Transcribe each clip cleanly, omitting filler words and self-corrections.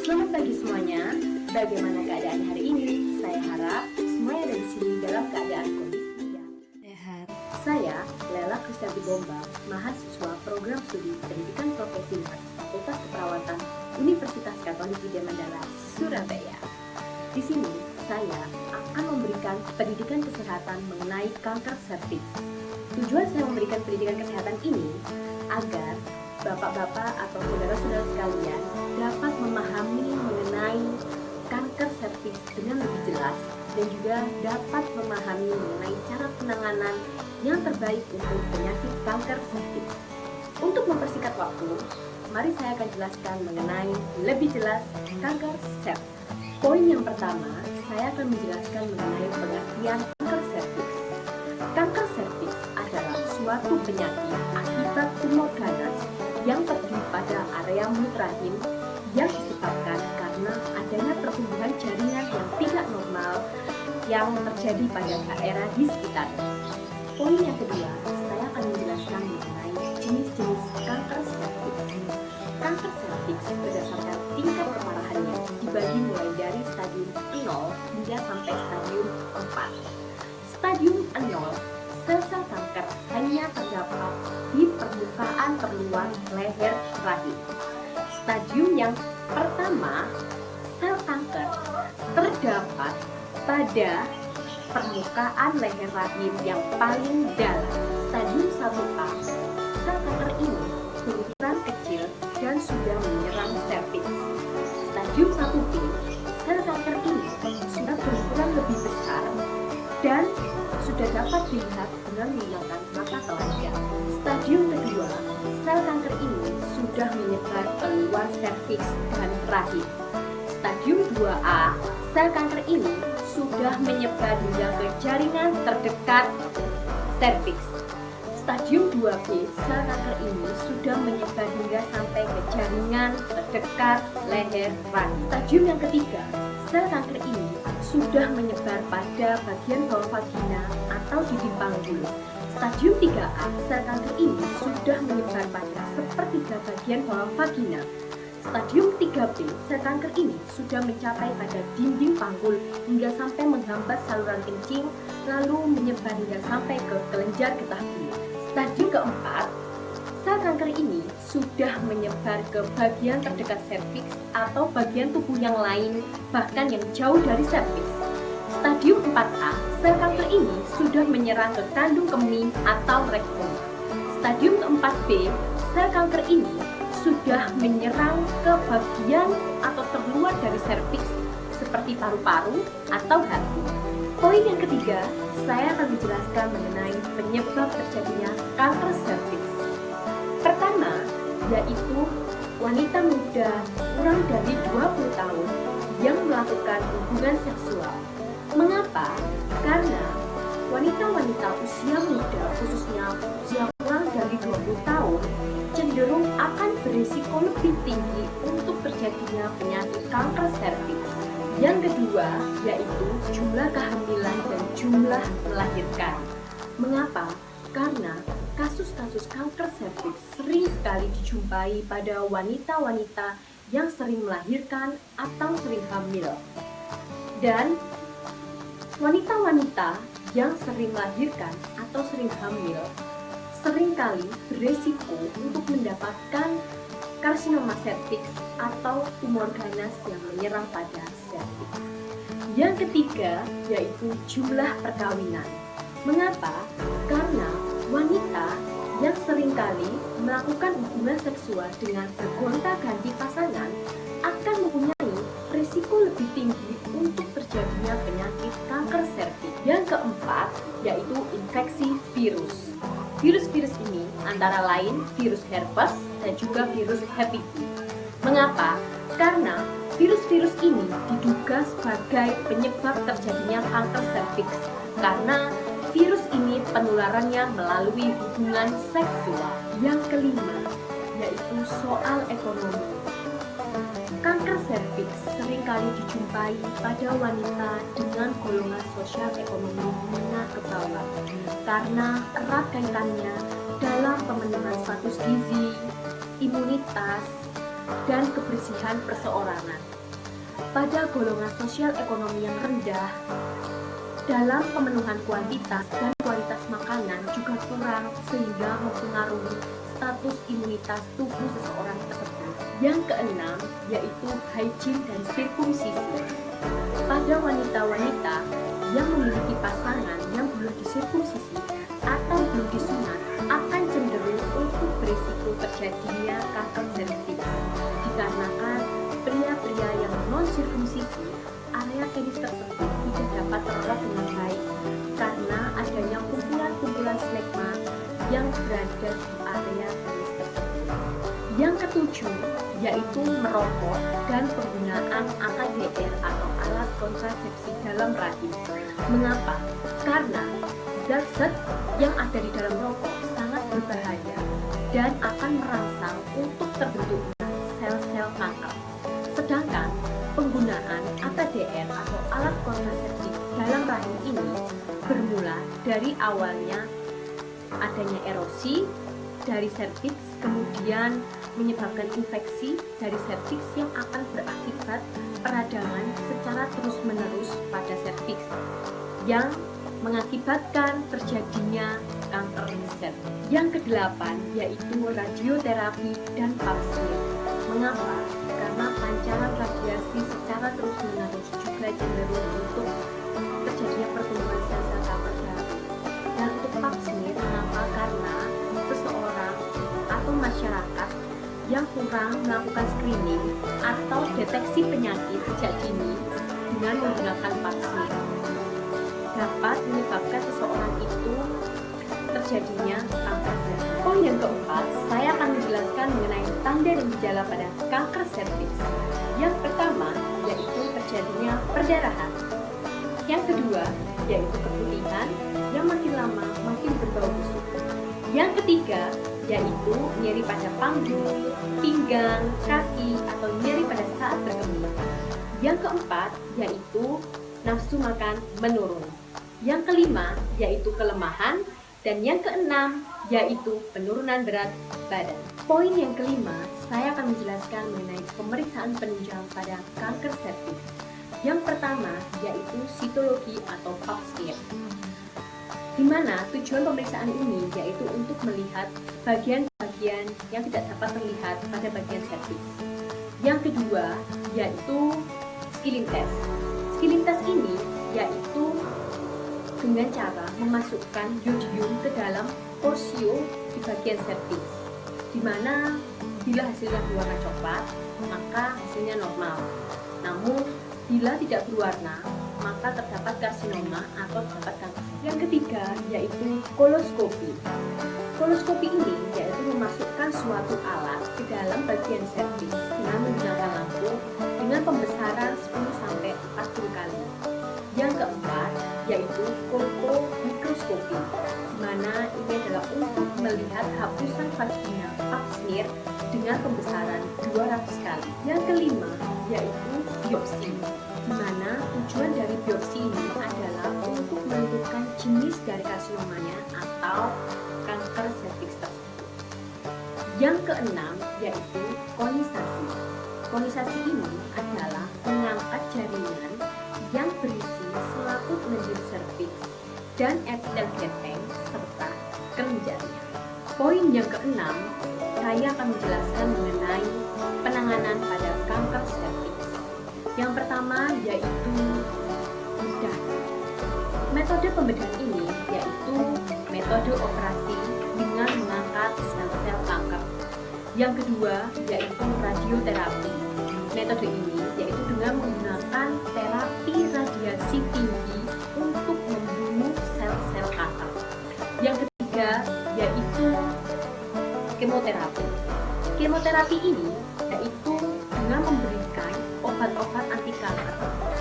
Selamat pagi semuanya. Bagaimana keadaan hari ini? Saya harap semuanya ada di sini dalam keadaan kondisi yang sehat. Saya Lela Kristianti Bomba, mahasiswa program studi Pendidikan Profesi Nurse Fakultas Keperawatan Universitas Katolik Widya Mandala, Surabaya. Di sini saya akan memberikan pendidikan kesehatan mengenai kanker serviks. Tujuan saya memberikan pendidikan kesehatan ini agar bapak-bapak atau saudara-saudara sekalian dapat memahami mengenai kanker serviks dengan lebih jelas dan juga dapat memahami mengenai cara penanganan yang terbaik untuk penyakit kanker serviks. Untuk mempersingkat waktu, mari saya akan jelaskan mengenai lebih jelas kanker serviks. Poin yang pertama, saya akan menjelaskan mengenai pengertian kanker serviks. Kanker serviks adalah suatu penyakit akibat tumor ganas yang terdiri pada area mulut rahim yang disebabkan karena adanya pertumbuhan jaringan yang tidak normal yang terjadi pada daerah di sekitarnya. Poin yang kedua, saya akan menjelaskan mengenai jenis-jenis kanker serviks. Kanker serviks berdasarkan tingkat keparahannya dibagi mulai dari stadium 0 hingga sampai stadium 4. Stadium 0, sel-sel kanker hanya terdapat di permukaan terluar leher rahim. Stadium yang pertama, sel kanker terdapat pada permukaan leher rahim yang paling dalam. Stadium 1A, sel kanker ini berukuran kecil dan sudah menyerang serviks. Stadium 1B, sel kanker ini sudah berukuran lebih besar dan sudah dapat dilihat dengan menggunakan mata telanjang. Stadium kedua, sel kanker ini sudah menyebar keluar serviks dan rahim. Stadium 2A, sel kanker ini sudah menyebar hingga ke jaringan terdekat serviks. Stadium 2B, sel kanker ini sudah menyebar hingga sampai ke jaringan terdekat leher rahim. Stadium yang ketiga, sel kanker ini sudah menyebar pada bagian bawah vagina atau dinding panggul. Stadium 3A, sel kanker ini sudah menyebar pada sepertiga bagian bawah vagina. Stadium 3B, sel kanker ini sudah mencapai pada dinding panggul hingga sampai menghambat saluran kencing, lalu menyebar hingga sampai ke kelenjar getah bening. Stadium keempat, sel kanker ini sudah menyebar ke bagian terdekat serviks atau bagian tubuh yang lain, bahkan yang jauh dari serviks. Stadium 4A, sel kanker ini sudah menyerang ke kandung kemih atau rektum. Stadium keempat B, sel kanker ini sudah menyerang ke bagian atau terluar dari serviks seperti paru-paru atau hati. Poin yang ketiga, saya akan menjelaskan mengenai penyebab terjadinya kanker serviks. Pertama, yaitu wanita muda kurang dari 20 tahun yang melakukan hubungan seksual. Mengapa? Karena wanita-wanita usia muda, khususnya usia kurang dari 20 tahun, cenderung akan berisiko lebih tinggi untuk terjadinya penyakit kanker serviks. Yang kedua, yaitu jumlah kehamilan dan jumlah melahirkan. Mengapa? Karena kasus-kasus kanker serviks sering sekali dijumpai pada wanita-wanita yang sering melahirkan atau sering hamil. Dan wanita-wanita yang sering melahirkan atau sering hamil seringkali beresiko untuk mendapatkan karsinoma serviks atau tumor ganas yang menyerang pada serviks. Yang ketiga, yaitu jumlah perkawinan. Mengapa? Karena wanita yang seringkali melakukan hubungan seksual dengan bergonta-ganti pasangan akan mempunyai risiko lebih tinggi untuk terjadinya penyakit kanker serviks. Yang keempat, yaitu infeksi virus. Virus-virus ini antara lain virus herpes dan juga virus hepatitis. Mengapa? Karena virus-virus ini diduga sebagai penyebab terjadinya kanker serviks karena virus ini penularannya melalui hubungan seksual. Yang kelima, yaitu soal ekonomi. Kanker serviks seringkali dijumpai pada wanita dengan golongan sosial ekonomi menengah ke bawah karena erat kaitannya dalam pemenuhan status gizi, imunitas, dan kebersihan perseorangan. Pada golongan sosial ekonomi yang rendah, dalam pemenuhan kuantitas dan kualitas makanan juga kurang sehingga mempengaruhi status imunitas tubuh seseorang tersebut. Yang keenam yaitu hygiene dan sirkumsisi. Pada wanita-wanita yang memiliki pasangan yang belum disirkumsisi atau belum disunat akan cenderung untuk berisiko terjadinya kanker serviks dikarenakan pria-pria yang non-sirkumsisi area penis tersebut tidak dapat terawat dengan baik karena adanya kumpulan-kumpulan stigma yang berada di area penis tersebut. Yang ketujuh yaitu merokok dan penggunaan AKDR atau alat kontrasepsi dalam rahim. Mengapa? Karena zat-zat yang ada di dalam rokok sangat berbahaya dan akan merangsang untuk terbentuknya sel-sel kanker. Sedangkan penggunaan AKDR atau alat kontrasepsi dalam rahim ini bermula dari awalnya adanya erosi dari serviks, kemudian menyebabkan infeksi dari serviks yang akan berakibat peradangan secara terus-menerus pada serviks yang mengakibatkan terjadinya kanker serviks. Yang kedelapan yaitu radioterapi dan pap smear. Mengapa? Karena pancaran radiasi secara terus-menerus juga cenderung untuk terjadinya pertumbuhan sel-sel kanker baru. Dan untuk pap smear, mengapa? Karena seseorang atau masyarakat yang kurang melakukan screening atau deteksi penyakit sejak dini dengan menggunakan pap smear dapat menyebabkan seseorang itu terjadinya kanker serviks. Poin yang keempat, saya akan menjelaskan mengenai tanda dan gejala pada kanker serviks. Yang pertama yaitu terjadinya perdarahan. Yang kedua yaitu keputihan yang makin lama makin berbau busuk. Yang ketiga yaitu nyeri pada panggul, pinggang, kaki atau nyeri pada saat berkemih. Yang keempat yaitu nafsu makan menurun. Yang kelima yaitu kelemahan dan yang keenam yaitu penurunan berat badan. Poin yang kelima, saya akan menjelaskan mengenai pemeriksaan penunjang pada kanker serviks. Yang pertama yaitu sitologi atau pap smear, di mana tujuan pemeriksaan ini yaitu untuk melihat bagian-bagian yang tidak dapat terlihat pada bagian serviks. Yang kedua yaitu skilling test. Skilling test ini yaitu dengan cara memasukkan yodium ke dalam posio di bagian serviks, di mana bila hasilnya berwarna coklat maka hasilnya normal. Namun bila tidak berwarna maka terdapat karsinoma atau terdapat kanker. Yang ketiga yaitu koloskopi. Koloskopi ini yaitu memasukkan suatu alat ke dalam bagian serviks dengan menggunakan lampu dengan pembesaran 10-40 kali. Yang keempat yaitu kolpomikroskopi, di mana ini adalah untuk melihat hapusan vagina pap smear dengan pembesaran 200 kali. Yang kelima yaitu biopsi, di mana tujuan dari biopsi ini adalah untuk menentukan jenis dari karsinomanya atau kanker serviks tersebut. Yang keenam yaitu konisasi. Konisasi ini adalah mengangkat jaringan yang berisi selaput lendir serviks dan epitel gepeng serta kelenjarnya. Poin yang keenam, saya akan menjelaskan mengenai penanganan pada kanker serviks. Yang pertama yaitu bedah. Metode pembedahan ini yaitu metode operasi dengan mengangkat sel-sel kanker. Yang kedua yaitu radioterapi. Metode ini yaitu dengan menggunakan terapi radiasi tinggi untuk membunuh sel-sel kanker. Yang ketiga yaitu kemoterapi. Kemoterapi ini yaitu dengan memberikan obat-obat anti kanker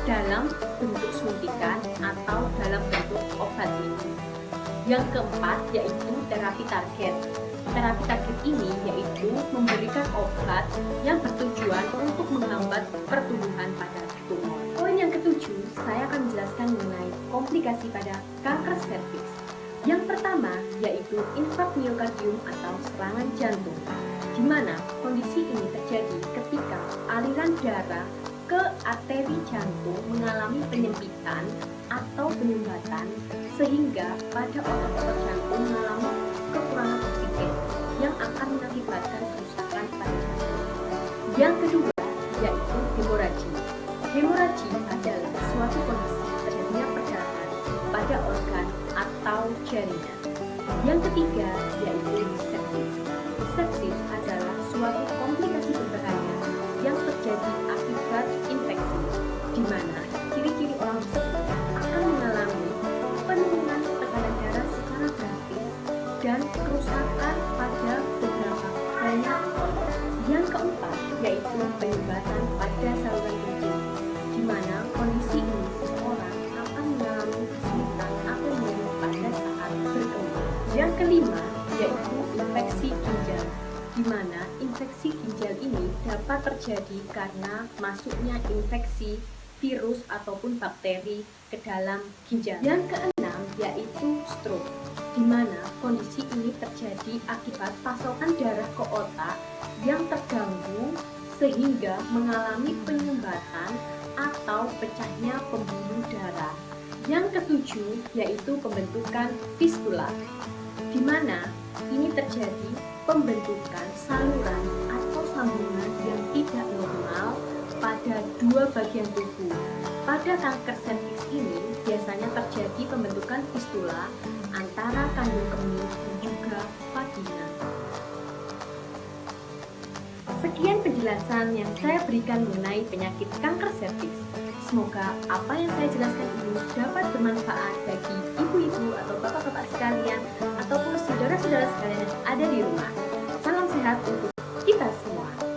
dalam bentuk suntikan atau dalam bentuk obat minum. Yang keempat yaitu terapi target. Terapi target ini yaitu memberikan obat yang bertujuan untuk menghambat pertumbuhan pada tumor. Poin yang ketujuh, saya akan menjelaskan mengenai komplikasi pada kanker serviks. Yang pertama yaitu infark miokardium atau serangan jantung, di di mana kondisi ini terjadi ketika aliran darah ke arteri jantung mengalami penyempitan atau penyumbatan sehingga pada otot-otot jantung mengalami kekurangan oksigen yang akan mengakibatkan kerusakan pada jantung. Yang kedua yaitu hemoragi. Hemoragi adalah suatu kondisi terjadinya perdarahan pada organ atau jaringan. Yang ketiga yaitu sepsis. Sepsis adalah suatu komplikasi berbahaya yang terjadi akibat infeksi, di mana ciri-ciri orang tersebut akan mengalami penurunan tekanan darah secara drastis dan kerusakan pada beberapa banyak organ. Yang keempat yaitu penyumbatan pada saluran ginjal, di mana kondisi ini seseorang akan mengalami kesulitan atau nyeri pada saat berkembang. Yang kelima yaitu infeksi ginjal, di mana infeksi ginjal ini dapat terjadi karena masuknya infeksi virus ataupun bakteri ke dalam ginjal. Yang keenam yaitu stroke, di mana kondisi ini terjadi akibat pasokan darah ke otak yang terganggu sehingga mengalami penyumbatan atau pecahnya pembuluh darah. Yang ketujuh yaitu pembentukan fistula, di mana ini terjadi pembentukan saluran atau sambungan yang tidak normal pada dua bagian tubuh. Pada kanker serviks ini biasanya terjadi pembentukan fistula antara kandung kemih dan juga vagina. Sekian penjelasan yang saya berikan mengenai penyakit kanker serviks. Semoga apa yang saya jelaskan ini dapat bermanfaat bagi ibu-ibu atau bapak-bapak sekalian ataupun saudara-saudara sekalian yang ada di rumah. Salam sehat untuk kita semua.